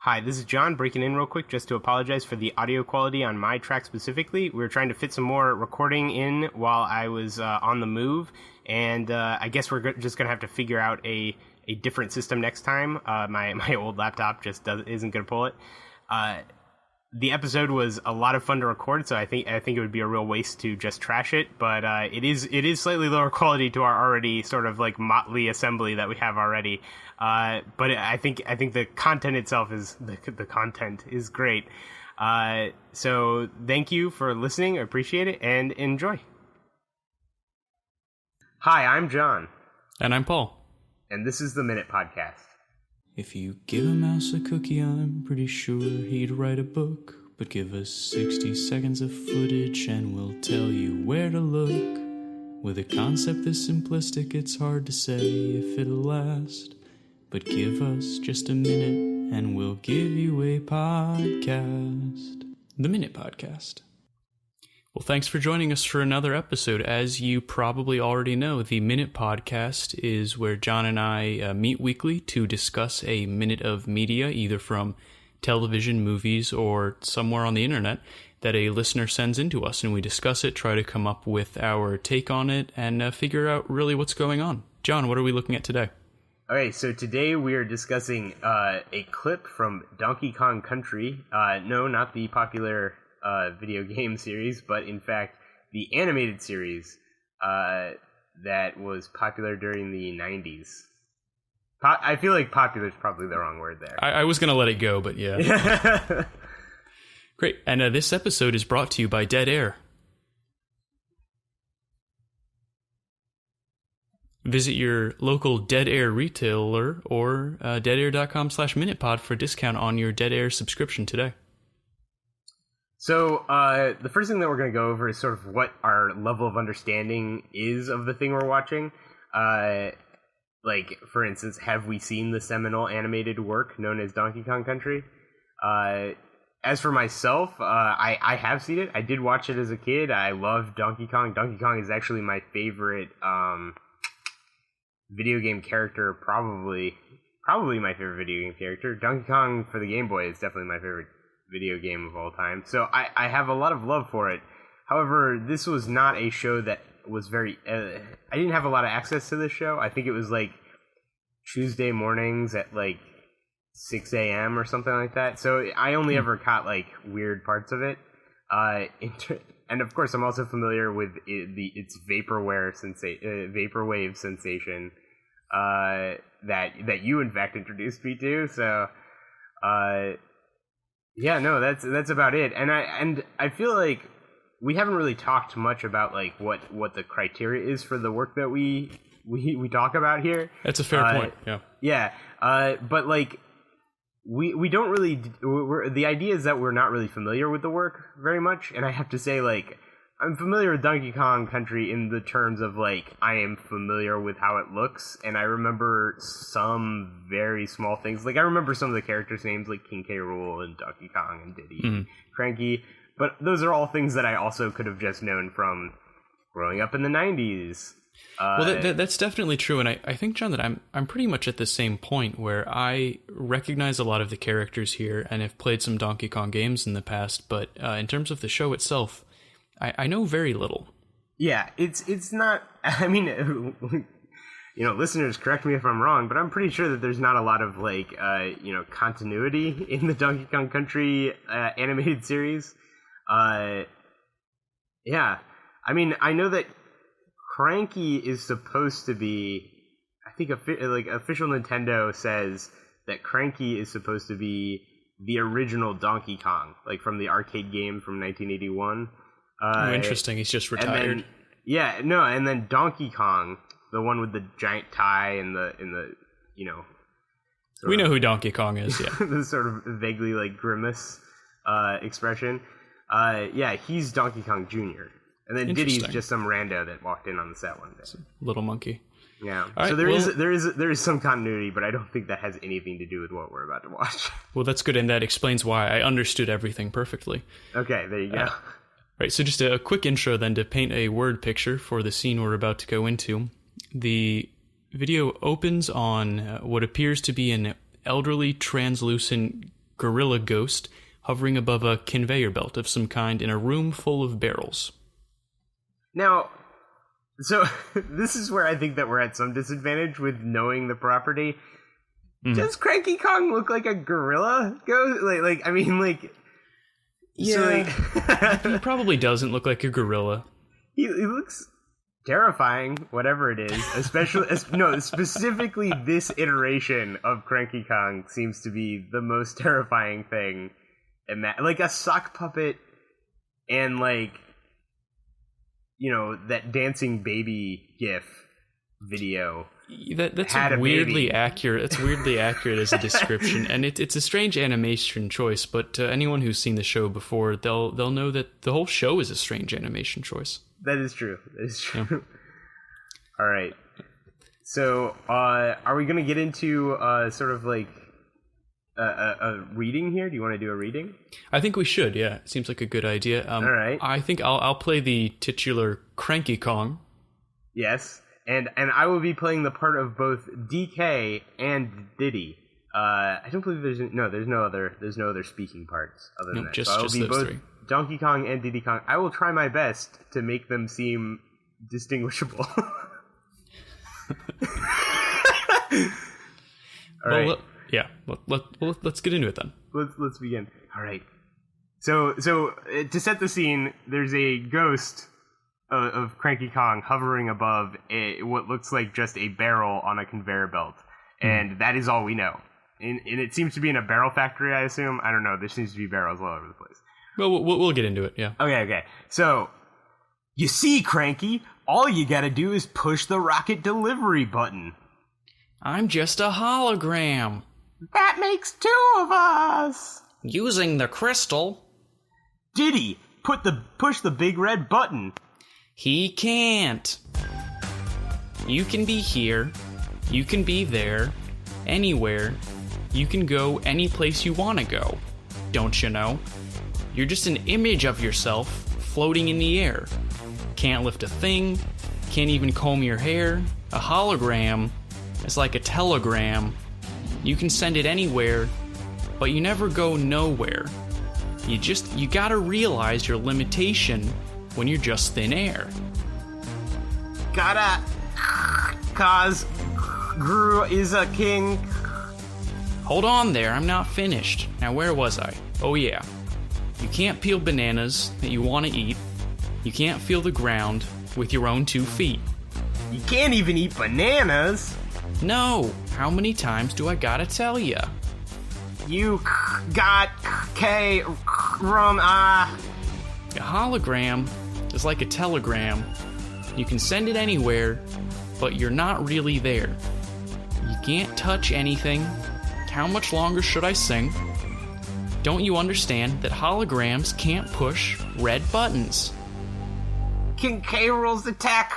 Hi, this is John breaking in real quick just to apologize for the audio quality on my track specifically. We were trying to fit some more recording in while I was on the move, and I guess we're just going to have to figure out a different system next time. My old laptop just isn't going to pull it. The episode was a lot of fun to record, so I think it would be a real waste to just trash it. But it is slightly lower quality to our already sort of like motley assembly that we have already. But I think the content itself is the content is great. So thank you for listening. I appreciate it and enjoy. Hi, I'm John, and I'm Paul, and this is the Minute Podcast. If you give a mouse a cookie, I'm pretty sure he'd write a book. But give us 60 seconds of footage and we'll tell you where to look. With a concept this simplistic, it's hard to say if it'll last. But give us just a minute and we'll give you a podcast. The Minute Podcast. Well, thanks for joining us for another episode. As you probably already know, the Minute Podcast is where John and I meet weekly to discuss a minute of media, either from television, movies, or somewhere on the internet that a listener sends into us, and we discuss it, try to come up with our take on it, and figure out really what's going on. John, what are we looking at today? All right, so today we are discussing a clip from Donkey Kong Country. No, not the popular video game series, but in fact the animated series that was popular during the 90s. I feel like popular is probably the wrong word there. I was going to let it go, but yeah. Great. And this episode is brought to you by Dead Air. Visit your local Dead Air retailer or deadair.com/minutepod for a discount on your Dead Air subscription today. So the first thing that we're going to go over is sort of what our level of understanding is of the thing we're watching. Like, for instance, have we seen the seminal animated work known as Donkey Kong Country? As for myself, I have seen it. I did watch it as a kid. I love Donkey Kong. Donkey Kong is actually my favorite video game character, probably my favorite video game character. Donkey Kong for the Game Boy is definitely my favorite video game of all time. So I have a lot of love for it. However, this was not a show that was very... I didn't have a lot of access to this show. I think it was like Tuesday mornings at like 6 a.m. or something like that. So I only ever caught like weird parts of it. And of course, I'm also familiar with its vaporwave sensation that you in fact introduced me to. So yeah, no, that's about it. And I feel like we haven't really talked much about like what the criteria is for the work that we talk about here. That's a fair point. Yeah. Yeah. But like we don't really. The idea is that we're not really familiar with the work very much, and I have to say, like, I'm familiar with Donkey Kong Country in the terms of like I am familiar with how it looks, and I remember some very small things. Like I remember some of the characters' names, like King K. Rool and Donkey Kong and Diddy, Cranky. But those are all things that I also could have just known from growing up in the 90s. Well, that's definitely true, and I think, John, that I'm pretty much at the same point where I recognize a lot of the characters here and have played some Donkey Kong games in the past, but in terms of the show itself, I know very little. Yeah, it's not... I mean, listeners, correct me if I'm wrong, but I'm pretty sure that there's not a lot of, like, continuity in the Donkey Kong Country animated series. Yeah, I mean, I know that Cranky is supposed to be, I think, official Nintendo says that Cranky is supposed to be the original Donkey Kong, like from the arcade game from 1981. Interesting. He's just retired. And then Donkey Kong, the one with the giant tie and the we know who Donkey Kong is. Yeah, the sort of vaguely like grimace expression. He's Donkey Kong Jr. And then Diddy's just some rando that walked in on the set one day. Little monkey. Yeah. Right, so there is some continuity, but I don't think that has anything to do with what we're about to watch. Well, that's good, and that explains why I understood everything perfectly. Okay, there you go. Right, so just a quick intro then to paint a word picture for the scene we're about to go into. The video opens on what appears to be an elderly, translucent gorilla ghost hovering above a conveyor belt of some kind in a room full of barrels. Now, so this is where I think that we're at some disadvantage with knowing the property. Does Cranky Kong look like a gorilla ghost? Yeah, so he probably doesn't look like a gorilla. He looks terrifying, whatever it is. Specifically this iteration of Cranky Kong seems to be the most terrifying thing. And that, like a sock puppet, and that dancing baby GIF video. That's weirdly accurate. It's weirdly accurate as a description, and it's a strange animation choice. But anyone who's seen the show before, they'll know that the whole show is a strange animation choice. That is true. Yeah. All right. So, are we going to get into sort of like a reading here? Do you want to do a reading? I think we should. Yeah, it seems like a good idea. All right. I think I'll play the titular Cranky Kong. Yes. And I will be playing the part of both DK and Diddy. I don't believe there's no other speaking parts other than that. Just so I will be those both three. Donkey Kong and Diddy Kong. I will try my best to make them seem distinguishable. All right. Let's get into it then. Let's begin. All right. So to set the scene, there's a ghost of Cranky Kong hovering above what looks like just a barrel on a conveyor belt, and that is all we know. And it seems to be in a barrel factory, I assume. I don't know. There seems to be barrels all over the place. Well, we'll get into it. Yeah. Okay. So, you see, Cranky, all you gotta do is push the rocket delivery button. I'm just a hologram. That makes two of us. Using the crystal. Diddy, push the big red button. He can't. You can be here. You can be there. Anywhere. You can go any place you want to go. Don't you know? You're just an image of yourself floating in the air. Can't lift a thing. Can't even comb your hair. A hologram is like a telegram. You can send it anywhere, but you never go nowhere. You gotta realize your limitation when you're just thin air. Cause Gru is a king. Hold on there, I'm not finished. Now where was I? Oh yeah. You can't peel bananas that you want to eat. You can't feel the ground with your own 2 feet. You can't even eat bananas. No, how many times do I gotta tell ya? You got rum. A hologram is like a telegram. You can send it anywhere, but you're not really there. You can't touch anything. How much longer should I sing? Don't you understand that holograms can't push red buttons? King K. Rool's attack.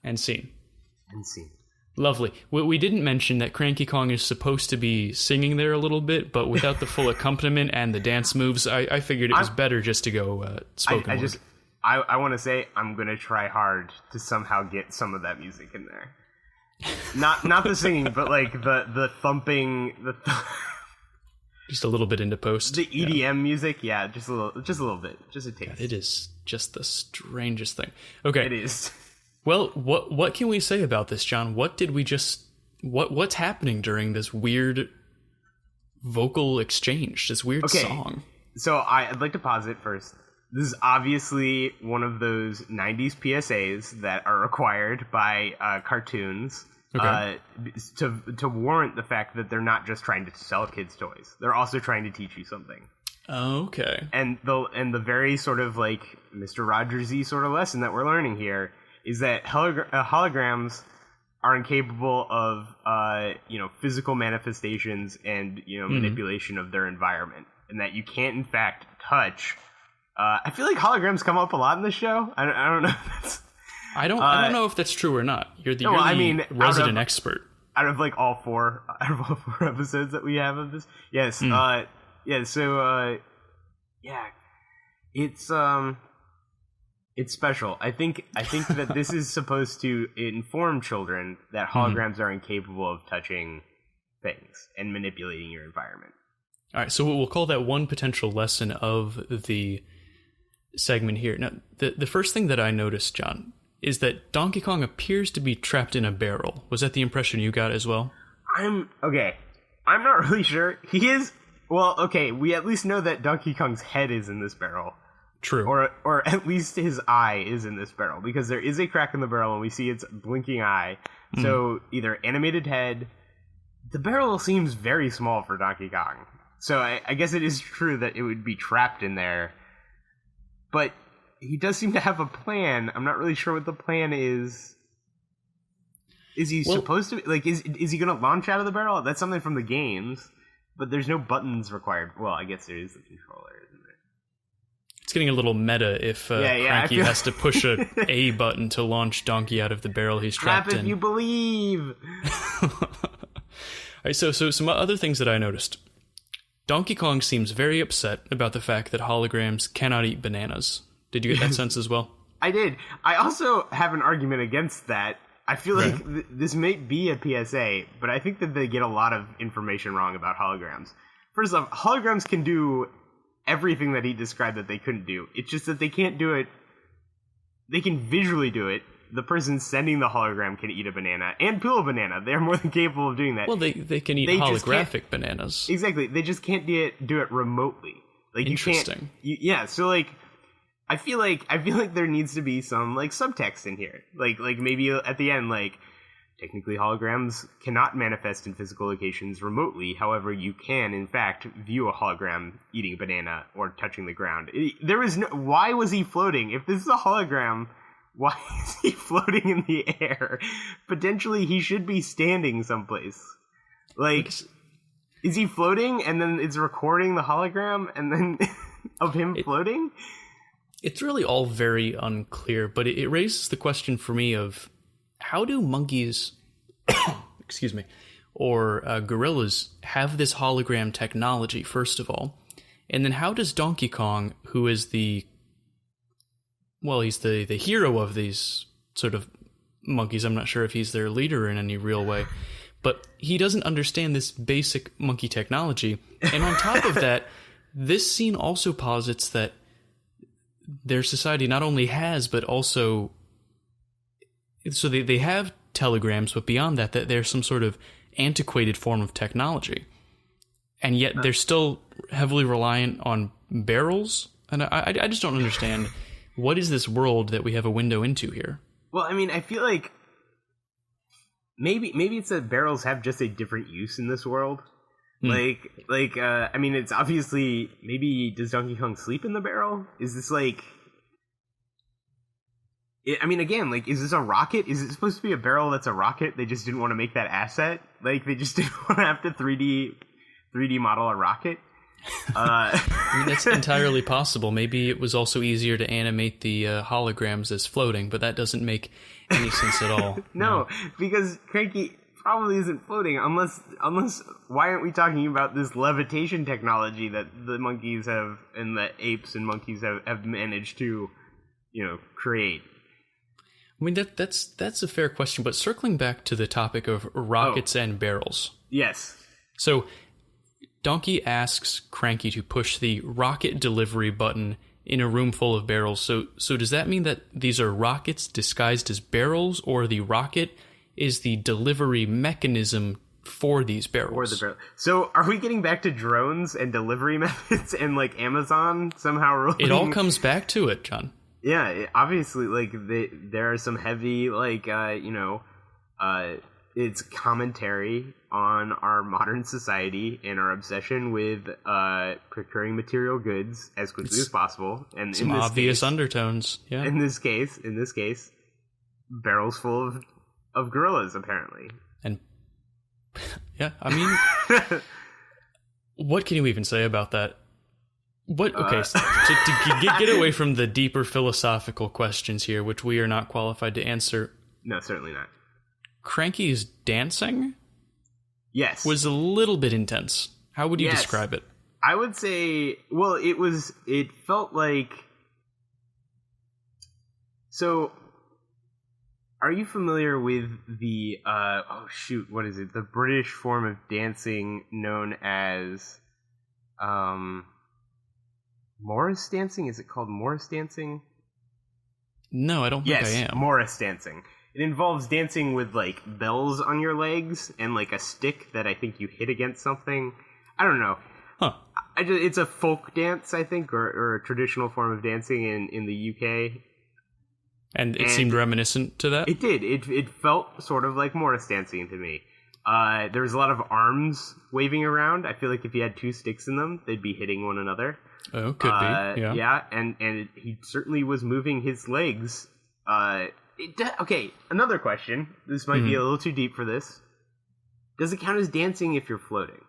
And scene. Lovely. We didn't mention that Cranky Kong is supposed to be singing there a little bit, but without the full accompaniment and the dance moves, I figured it was better just to go spoken word. I want to say I'm going to try hard to somehow get some of that music in there. Not the singing, but like the thumping, just a little bit into post. The EDM music, yeah, just a little bit, just a taste. God, it is just the strangest thing. Okay, it is. Well, what can we say about this, John? What's happening during this weird vocal exchange, this weird song? So I'd like to pause it first. This is obviously one of those 90s PSAs that are required by cartoons to warrant the fact that they're not just trying to sell kids toys. They're also trying to teach you something. Okay. And the very sort of like Mr. Rogers-y sort of lesson that we're learning here is that holograms are incapable of physical manifestations and manipulation of their environment, and that you can't in fact touch. I feel like holograms come up a lot in the show. I don't know. I don't know if that's true or not. You're the resident expert. Out of all four episodes that we have of this, yes, it's special. I think that this is supposed to inform children that holograms are incapable of touching things and manipulating your environment. All right, so we'll call that one potential lesson of the segment here. Now, the first thing that I noticed, John, is that Donkey Kong appears to be trapped in a barrel. Was that the impression you got as well? I'm not really sure. He is. Well, okay, we at least know that Donkey Kong's head is in this barrel. True. Or at least his eye is in this barrel, because there is a crack in the barrel and we see its blinking eye. So either animated head. The barrel seems very small for Donkey Kong. So I guess it is true that it would be trapped in there. But he does seem to have a plan. I'm not really sure what the plan is. Is he supposed to... Like, is he going to launch out of the barrel? That's something from the games. But there's no buttons required. Well, I guess there is the controller, isn't there? It's getting a little meta if Cranky has to push a A button to launch Donkey out of the barrel he's trapped in. Clap if you believe! All right, so some other things that I noticed. Donkey Kong seems very upset about the fact that holograms cannot eat bananas. Did you get that sense as well? I did. I also have an argument against that. I feel like this may be a PSA, but I think that they get a lot of information wrong about holograms. First off, holograms can do everything that he described that they couldn't do. It's just that they can't do it. They can visually do it. The person sending the hologram can eat a banana and peel a banana. They're more than capable of doing that. Well, they can eat holographic bananas. Exactly. They just can't do it remotely. Like, interesting. You can't. So like, I feel like there needs to be some like subtext in here. Like maybe at the end, like, technically holograms cannot manifest in physical locations remotely. However, you can in fact view a hologram eating a banana or touching the ground. Why was he floating? If this is a hologram, why is he floating in the air? Potentially, he should be standing someplace. Like, is he floating and then it's recording the hologram and then of him floating? It's really all very unclear, but it raises the question for me of how do monkeys, excuse me, or gorillas have this hologram technology, first of all? And then how does Donkey Kong, who is he's the hero of these sort of monkeys. I'm not sure if he's their leader in any real way, but he doesn't understand this basic monkey technology. And on top of that, this scene also posits that their society not only has, but also... So they have telegrams, but beyond that, they're some sort of antiquated form of technology. And yet they're still heavily reliant on barrels. And I just don't understand... What is this world that we have a window into here? Well, I mean, I feel like maybe it's that barrels have just a different use in this world. I mean, it's obviously, maybe does Donkey Kong sleep in the barrel? Is this like... I mean, again, like, is this a rocket? Is it supposed to be a barrel that's a rocket? They just didn't want to make that asset? Like, they just didn't want to have to 3D model a rocket? I mean, that's entirely possible. Maybe it was also easier to animate the holograms as floating, but that doesn't make any sense at all. No, because Cranky probably isn't floating unless why aren't we talking about this levitation technology that the monkeys have and the apes and monkeys have managed to, create? I mean, that's a fair question, but circling back to the topic of rockets and barrels. Yes. So Donkey asks Cranky to push the rocket delivery button in a room full of barrels. So does that mean that these are rockets disguised as barrels, or the rocket is the delivery mechanism for these barrels? So are we getting back to drones and delivery methods and like Amazon somehow rolling? It all comes back to it, John. Yeah, obviously, like there are some heavy, like it's commentary on our modern society and our obsession with procuring material goods as quickly as possible, and some obvious undertones. Yeah. In this case, barrels full of gorillas, apparently. And yeah, I mean, what can you even say about that? What? Okay, so to get away from the deeper philosophical questions here, which we are not qualified to answer. No, certainly not. Cranky's dancing, yes, was a little bit intense. How would you describe it? I would say, well, it felt like, so Are you familiar with the what is it? The British form of dancing known as Morris dancing? Is it called Morris dancing? No, I don't think I am. Morris dancing. It involves dancing with like bells on your legs and like a stick that I think you hit against something. I don't know. Huh. It's a folk dance, I think, or a traditional form of dancing in the UK. And it seemed reminiscent to that? It did. It felt sort of like Morris dancing to me. There was a lot of arms waving around. I feel like if you had two sticks in them, they'd be hitting one another. Oh, could be. Yeah. Yeah, and he certainly was moving his legs. Okay, another question. This might be a little too deep for this. Does it count as dancing if you're floating?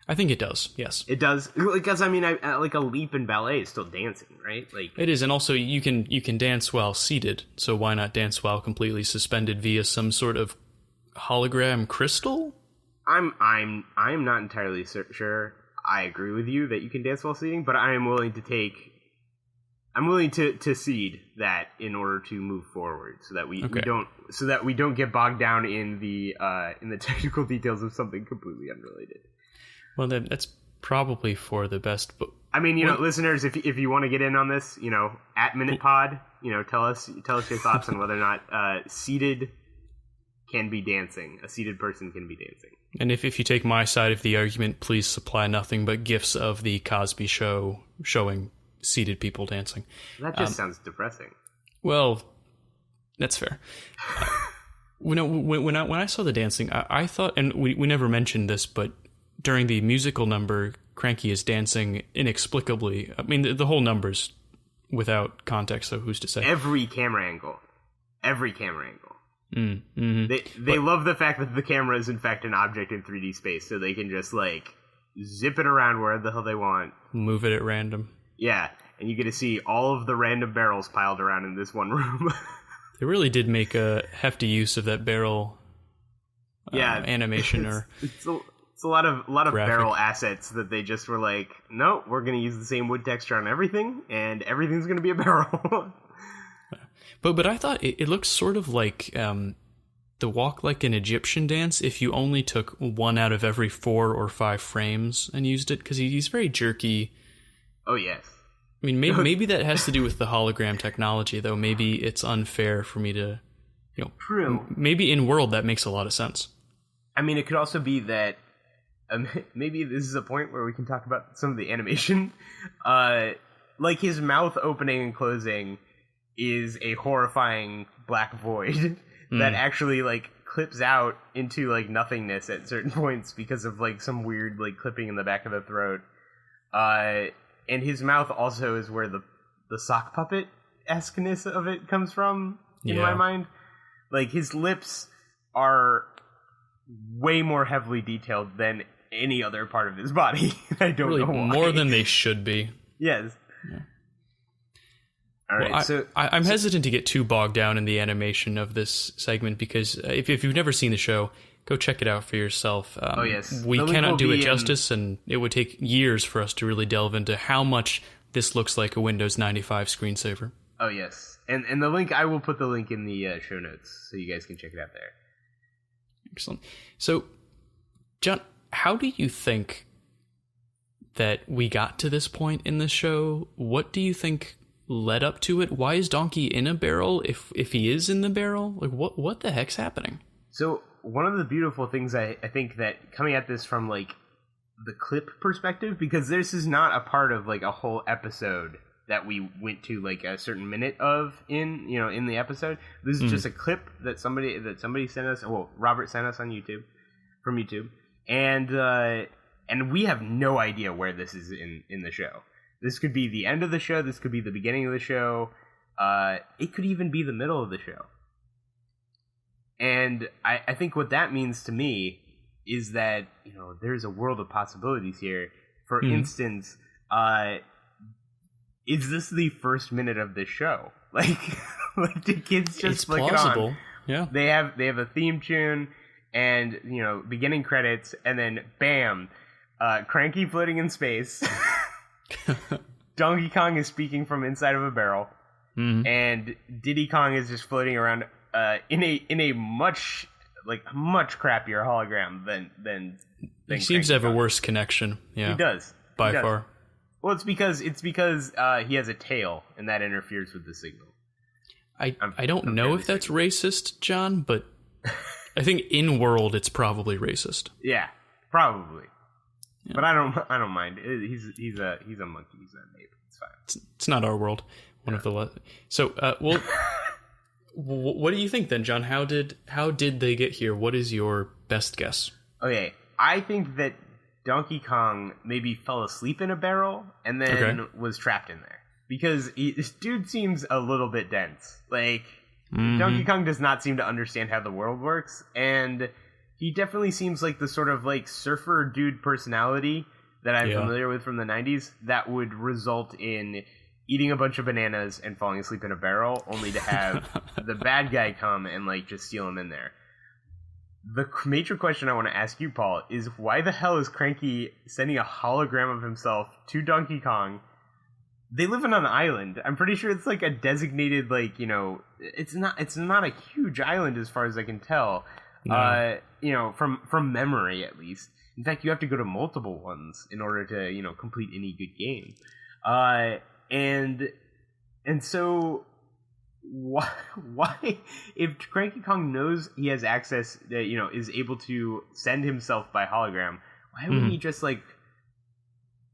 I think it does, yes. It does, because I mean, like a leap in ballet is still dancing, right? Like it is, and also you can dance while seated. So why not dance while completely suspended via some sort of hologram crystal? I'm not entirely sure. I agree with you that you can dance while seating, but I am willing to cede that in order to move forward, so that we don't get bogged down in the technical details of something completely unrelated. Well, then that's probably for the best. But I mean, listeners, if you want to get in on this, at MinutePod, tell us your thoughts on whether or not seated can be dancing. A seated person can be dancing. And if you take my side of the argument, please supply nothing but gifs of the Cosby Show showing seated people dancing. That just sounds depressing. Well, that's fair. When I saw the dancing, I thought, and we never mentioned this, but during the musical number, Cranky is dancing inexplicably. I mean, the whole number's without context, so who's to say? Every camera angle. Mm-hmm. They love the fact that the camera is in fact an object in 3D space, so they can just like zip it around wherever the hell they want. Move it at random. Yeah, and you get to see all of the random barrels piled around in this one room. They really did make a hefty use of that barrel animation. It's a lot of graphic. barrel assets that they just were like, no, we're going to use the same wood texture on everything, and everything's going to be a barrel. But I thought it looked sort of like the Walk Like an Egyptian dance if you only took one out of every 4 or 5 frames and used it, because he's very jerky. Oh, yes. I mean, maybe that has to do with the hologram technology, though. Maybe it's unfair for me to, True. Maybe in world that makes a lot of sense. I mean, it could also be that maybe this is a point where we can talk about some of the animation. Like his mouth opening and closing is a horrifying black void that actually like clips out into like nothingness at certain points because of like some weird like clipping in the back of the throat. And his mouth also is where the sock puppet-esqueness of it comes from, in my mind. Like, his lips are way more heavily detailed than any other part of his body. I don't know why. More than they should be. Yes. Yeah. All right, so I'm hesitant to get too bogged down in the animation of this segment, because if you've never seen the show, go check it out for yourself. Yes. We cannot do it justice, and it would take years for us to really delve into how much this looks like a Windows 95 screensaver. Oh, yes. And the link, I will put the link in the show notes so you guys can check it out there. Excellent. So, John, how do you think that we got to this point in the show? What do you think led up to it? Why is Donkey in a barrel if he is in the barrel? Like, what the heck's happening? So, one of the beautiful things I think that coming at this from, like, the clip perspective, because this is not a part of, like, a whole episode that we went to, like, a certain minute of in the episode. This is just a clip that somebody sent us. Well, Robert sent us on YouTube, from YouTube. And we have no idea where this is in the show. This could be the end of the show. This could be the beginning of the show. It could even be the middle of the show. And I think what that means to me is that, there's a world of possibilities here. For instance, is this the first minute of this show? Like the kids just flick it on? Yeah. They have a theme tune and, beginning credits, and then bam, Cranky floating in space. Donkey Kong is speaking from inside of a barrel. And Diddy Kong is just floating around in a much crappier hologram than he seems to have a worse connection. Yeah, he does by far. Well, it's because he has a tail, and that interferes with the signal. I don't know if that's racist, John, but I think in world it's probably racist. Yeah, probably. Yeah. But I don't mind. He's a monkey. He's a ape. It's fine. It's not our world. So well, what do you think then, John? How did they get here? What is your best guess? Okay, I think that Donkey Kong maybe fell asleep in a barrel and then was trapped in there. Because this dude seems a little bit dense. Like, Donkey Kong does not seem to understand how the world works, and he definitely seems like the sort of, like, surfer dude personality that I'm familiar with from the 90s that would result in eating a bunch of bananas and falling asleep in a barrel, only to have the bad guy come and, like, just steal him in there. The major question I want to ask you, Paul, is why the hell is Cranky sending a hologram of himself to Donkey Kong? They live on an island. I'm pretty sure it's like a designated, like, you know, it's not a huge island as far as I can tell. No. You know, from memory at least. In fact, you have to go to multiple ones in order to, you know, complete any good game. And so why if Cranky Kong knows he has access, you know, is able to send himself by hologram, why wouldn't he just, like,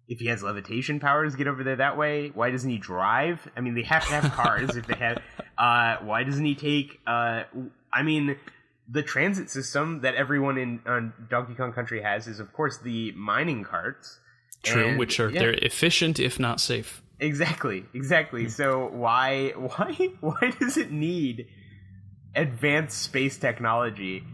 if he has levitation powers, get over there that way? Why doesn't he drive? I mean, they have to have cars if they have. Why doesn't he take? I mean, the transit system that everyone in Donkey Kong Country has is, of course, the mining carts. True, which are they're efficient if not safe. Exactly. So why does it need advanced space technology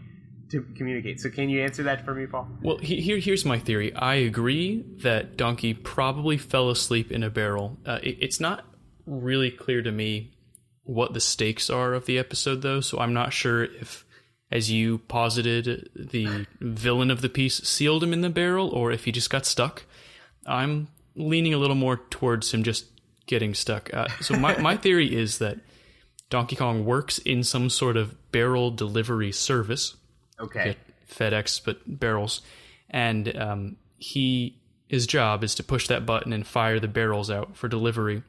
to communicate? So can you answer that for me, Paul? Well, here's my theory. I agree that Donkey probably fell asleep in a barrel. It's not really clear to me what the stakes are of the episode, though, so I'm not sure if, as you posited, the villain of the piece sealed him in the barrel, or if he just got stuck. I'm leaning a little more towards him just getting stuck. So my theory is that Donkey Kong works in some sort of barrel delivery service. Okay. FedEx, but barrels. And his job is to push that button and fire the barrels out for delivery.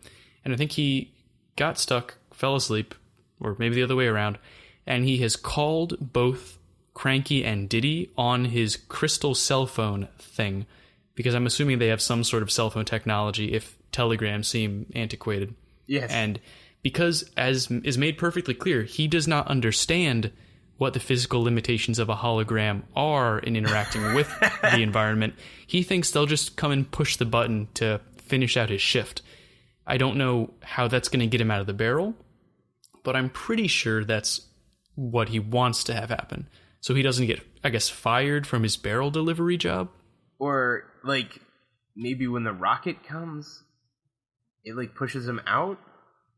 And I think he got stuck, fell asleep, or maybe the other way around, and he has called both Cranky and Diddy on his crystal cell phone thing, because I'm assuming they have some sort of cell phone technology if telegrams seem antiquated. Yes. And because, as is made perfectly clear, he does not understand what the physical limitations of a hologram are in interacting with the environment, he thinks they'll just come and push the button to finish out his shift. I don't know how that's going to get him out of the barrel, but I'm pretty sure that's what he wants to have happen. So he doesn't get, I guess, fired from his barrel delivery job. Or, like, maybe when the rocket comes, it, like, pushes him out?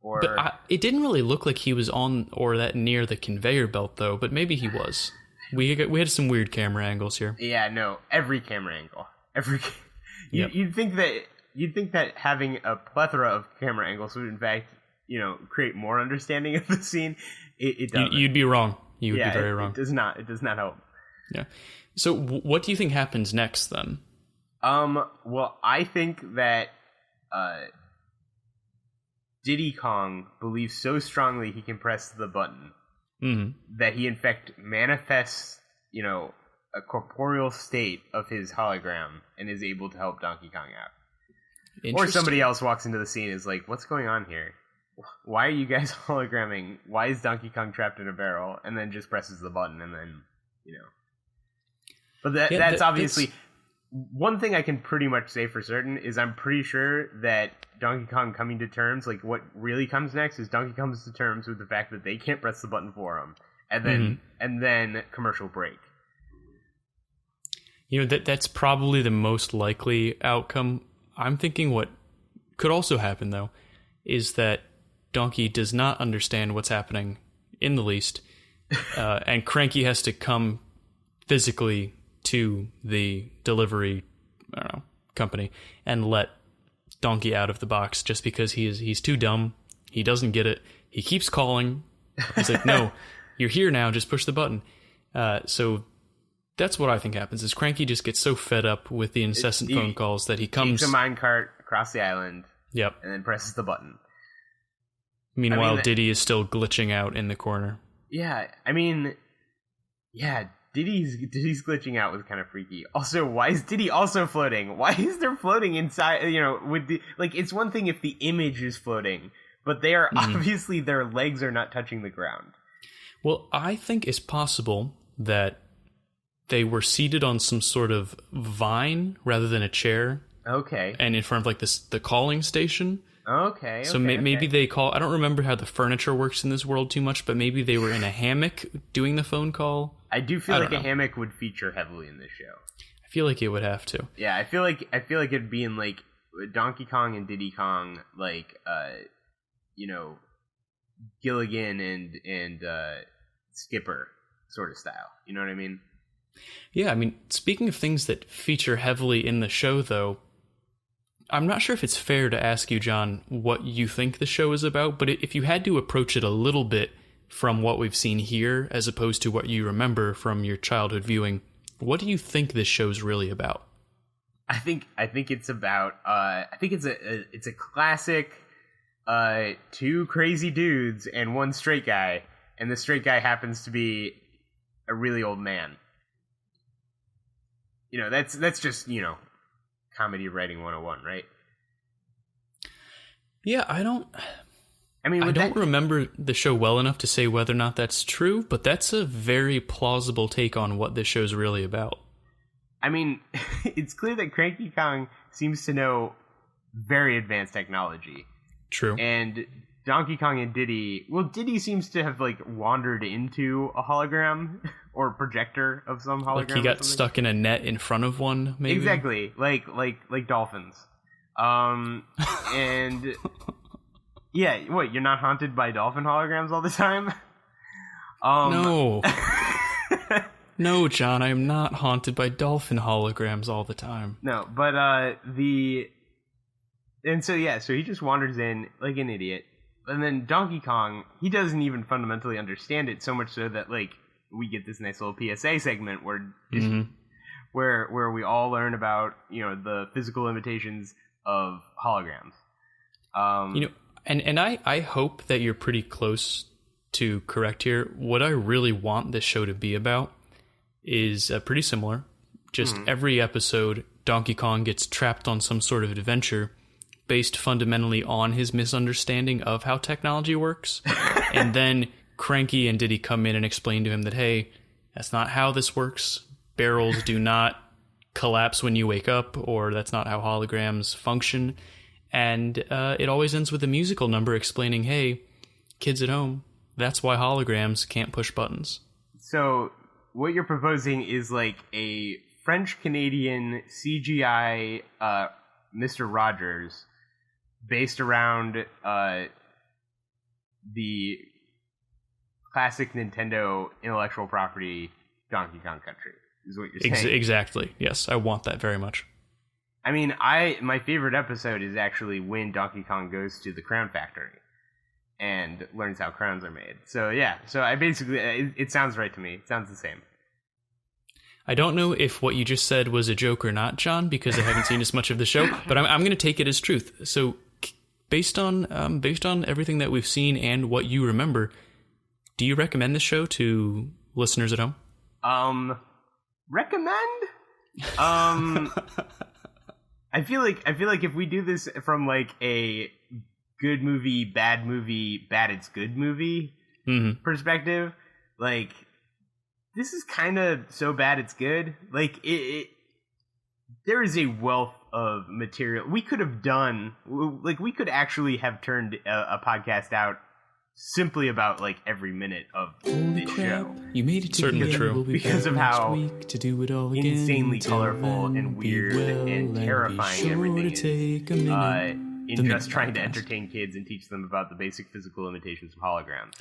Or... But it didn't really look like he was on or that near the conveyor belt, though, but maybe he was. We had some weird camera angles here. Yeah, no, every camera angle. Yep. You'd think that having a plethora of camera angles would, in fact, you know, create more understanding of the scene. It doesn't. You'd be wrong. You would be very wrong. It does not help. Yeah. So what do you think happens next, then? Well, I think that Diddy Kong believes so strongly he can press the button that he, in fact, manifests, you know, a corporeal state of his hologram and is able to help Donkey Kong out. Or somebody else walks into the scene and is like, what's going on here? Why are you guys hologramming? Why is Donkey Kong trapped in a barrel? And then just presses the button and then, you know. But that's obviously... One thing I can pretty much say for certain is I'm pretty sure that Donkey Kong coming to terms, like what really comes next is Donkey comes to terms with the fact that they can't press the button for him. And then commercial break. You know, that's probably the most likely outcome. I'm thinking what could also happen, though, is that Donkey does not understand what's happening in the least, and Cranky has to come physically to the delivery, I don't know, company and let Donkey out of the box just because he's too dumb. He doesn't get it. He keeps calling. He's like, no, you're here now, just push the button. So that's what I think happens, is Cranky just gets so fed up with the incessant phone calls that he comes... takes a minecart across the island. Yep. And then presses the button. Meanwhile, Diddy is still glitching out in the corner. Yeah, Diddy's glitching out was kind of freaky. Also, why is Diddy also floating? Why is there floating inside, with the... Like, it's one thing if the image is floating, but they are obviously, their legs are not touching the ground. Well, I think it's possible that they were seated on some sort of vine rather than a chair. Okay. And in front of, like, the calling station. Okay. So maybe they call... I don't remember how the furniture works in this world too much, but maybe they were in a hammock doing the phone call. I do feel like a hammock would feature heavily in this show. I feel like it would have to. Yeah, I feel like it'd be in, like, Donkey Kong and Diddy Kong, like, Gilligan and Skipper sort of style. You know what I mean? Yeah, I mean, speaking of things that feature heavily in the show, though, I'm not sure if it's fair to ask you, John, what you think the show is about, but if you had to approach it a little bit from what we've seen here, as opposed to what you remember from your childhood viewing, what do you think this show's really about? I think it's about it's a classic two crazy dudes and one straight guy, and the straight guy happens to be a really old man. That's just, comedy writing 101, right? Yeah, I don't remember the show well enough to say whether or not that's true, but that's a very plausible take on what this show's really about. I mean, it's clear that Cranky Kong seems to know very advanced technology. True. And Donkey Kong and Diddy seems to have, like, wandered into a hologram or projector of some hologram. Like he got stuck in a net in front of one, maybe? Exactly. Like dolphins. And yeah, what, you're not haunted by dolphin holograms all the time? No. No, John, I am not haunted by dolphin holograms all the time. No, but so he just wanders in like an idiot. And then Donkey Kong, he doesn't even fundamentally understand it, so much so that, like, we get this nice little PSA segment where we all learn about, the physical limitations of holograms. And I hope that you're pretty close to correct here. What I really want this show to be about is pretty similar. Just every episode, Donkey Kong gets trapped on some sort of adventure based fundamentally on his misunderstanding of how technology works. And then Cranky and Diddy come in and explain to him that, hey, that's not how this works. Barrels do not collapse when you wake up, or that's not how holograms function. And it always ends with a musical number explaining, hey, kids at home, that's why holograms can't push buttons. So what you're proposing is like a French-Canadian CGI Mr. Rogers based around the classic Nintendo intellectual property Donkey Kong Country, is what you're saying. Exactly. Yes, I want that very much. I mean, my favorite episode is actually when Donkey Kong goes to the crown factory and learns how crowns are made. So yeah, I basically, it sounds right to me. It sounds the same. I don't know if what you just said was a joke or not, John, because I haven't seen as much of the show, but I'm going to take it as truth. So based on everything that we've seen and what you remember, do you recommend this show to listeners at home? Recommend? I feel like if we do this from like a good movie, bad it's good movie perspective, like, this is kind of so bad it's good. Like, there is a wealth of material we could have done. Like, we could actually have turned a podcast out simply about like every minute of this show. You made it. Certainly true. We'll because of how to do it all again, insanely colorful and weird and terrifying everything is. In just trying to entertain kids and teach them about the basic physical limitations of holograms.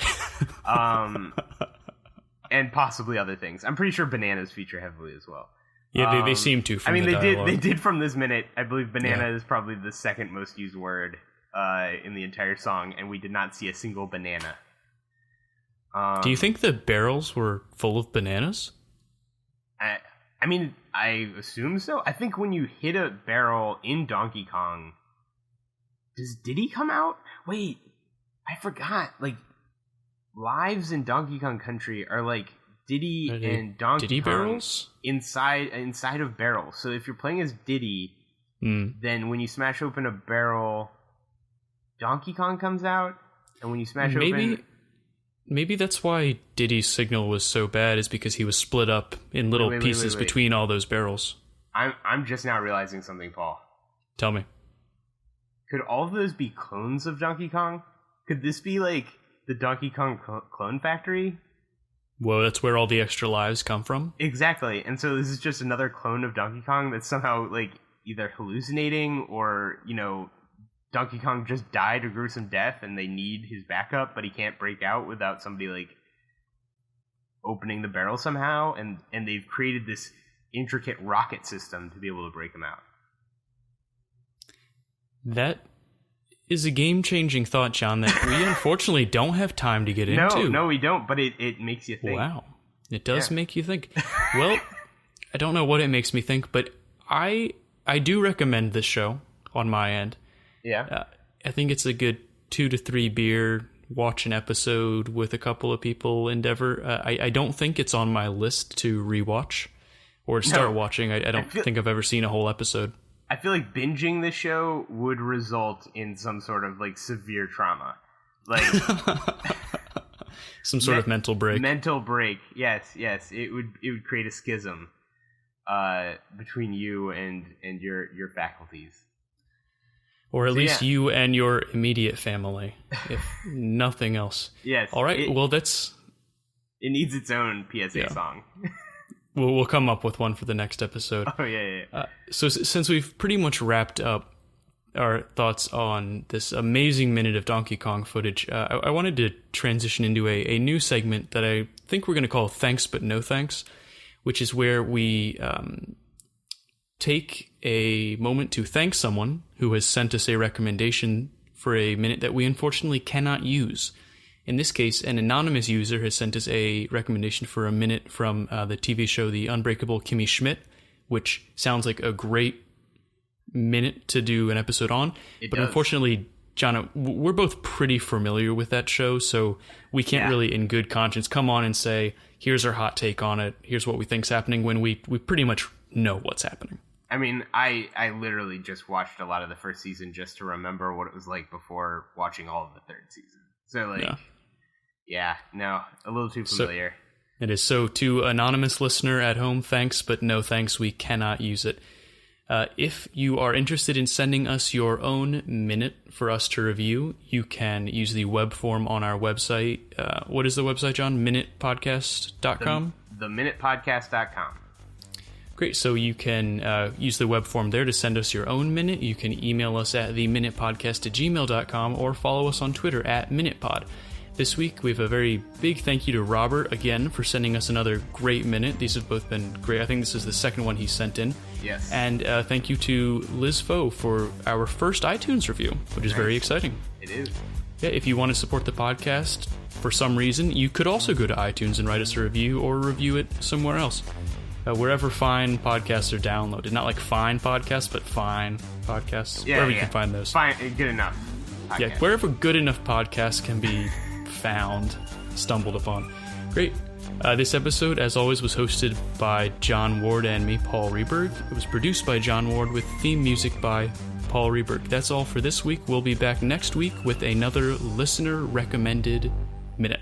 And possibly other things. I'm pretty sure bananas feature heavily as well. Yeah, they seem to. From they did from this minute. I believe banana is probably the second most used word in the entire song, and we did not see a single banana. Do you think the barrels were full of bananas? I mean, I assume so. I think when you hit a barrel in Donkey Kong, does Diddy come out? Wait, I forgot. Like, lives in Donkey Kong Country are like Diddy and Donkey Diddy Kong barrels inside of barrels. So if you're playing as Diddy, then when you smash open a barrel, Donkey Kong comes out, and when you smash open. Maybe that's why Diddy's signal was so bad, is because he was split up in little pieces between all those barrels. I'm just now realizing something, Paul. Tell me. Could all of those be clones of Donkey Kong? Could this be like the Donkey Kong clone factory? Well, that's where all the extra lives come from. Exactly. And so this is just another clone of Donkey Kong that's somehow like either hallucinating or, Donkey Kong just died a gruesome death and they need his backup, but he can't break out without somebody like opening the barrel somehow, and they've created this intricate rocket system to be able to break him out. That is a game-changing thought, John, that we unfortunately don't have time to get into. No, we don't, but it makes you think. Wow. It does make you think. Well, I don't know what it makes me think, but I do recommend this show on my end. Yeah. I think it's a good 2 to 3 beer, watch an episode with a couple of people endeavor. I don't think it's on my list to rewatch or start watching. I don't think I've ever seen a whole episode. I feel like binging this show would result in some sort of like severe trauma. Like some sort of mental break. Mental break. Yes. It would create a schism between you and your faculties. Or at least you and your immediate family, if nothing else. Yes. All right. It needs its own PSA song. We'll come up with one for the next episode. Oh, yeah. So since we've pretty much wrapped up our thoughts on this amazing minute of Donkey Kong footage, I wanted to transition into a new segment that I think we're going to call Thanks But No Thanks, which is where we take a moment to thank someone who has sent us a recommendation for a minute that we unfortunately cannot use. In this case, an anonymous user has sent us a recommendation for a minute from the TV show The Unbreakable Kimmy Schmidt, which sounds like a great minute to do an episode on. But unfortunately, John, we're both pretty familiar with that show, so we can't really in good conscience come on and say, here's our hot take on it, here's what we think's happening, when we pretty much know what's happening. I mean, I literally just watched a lot of the first season just to remember what it was like before watching all of the third season. So, like, a little too familiar. It is. So, to anonymous listener at home, thanks, but no thanks, we cannot use it. If you are interested in sending us your own minute for us to review, you can use the web form on our website. What is the website, John? Minutepodcast.com? Theminutepodcast.com. Great. So you can use the web form there to send us your own minute. You can email us at theminutepodcast@gmail.com or follow us on Twitter at minutepod. This week, we have a very big thank you to Robert, again, for sending us another great minute. These have both been great. I think this is the second one he sent in. Yes. And thank you to Liz Foe for our first iTunes review, which is very exciting. It is. Yeah, if you want to support the podcast for some reason, you could also go to iTunes and write us a review or review it somewhere else. Wherever fine podcasts are downloaded. Not like fine podcasts, but fine podcasts. Wherever you can find those. Fine, good enough. Podcast. Yeah, wherever good enough podcasts can be found, stumbled upon. Great. This episode, as always, was hosted by John Ward and me, Paul Reberg. It was produced by John Ward with theme music by Paul Reberg. That's all for this week. We'll be back next week with another listener-recommended minute.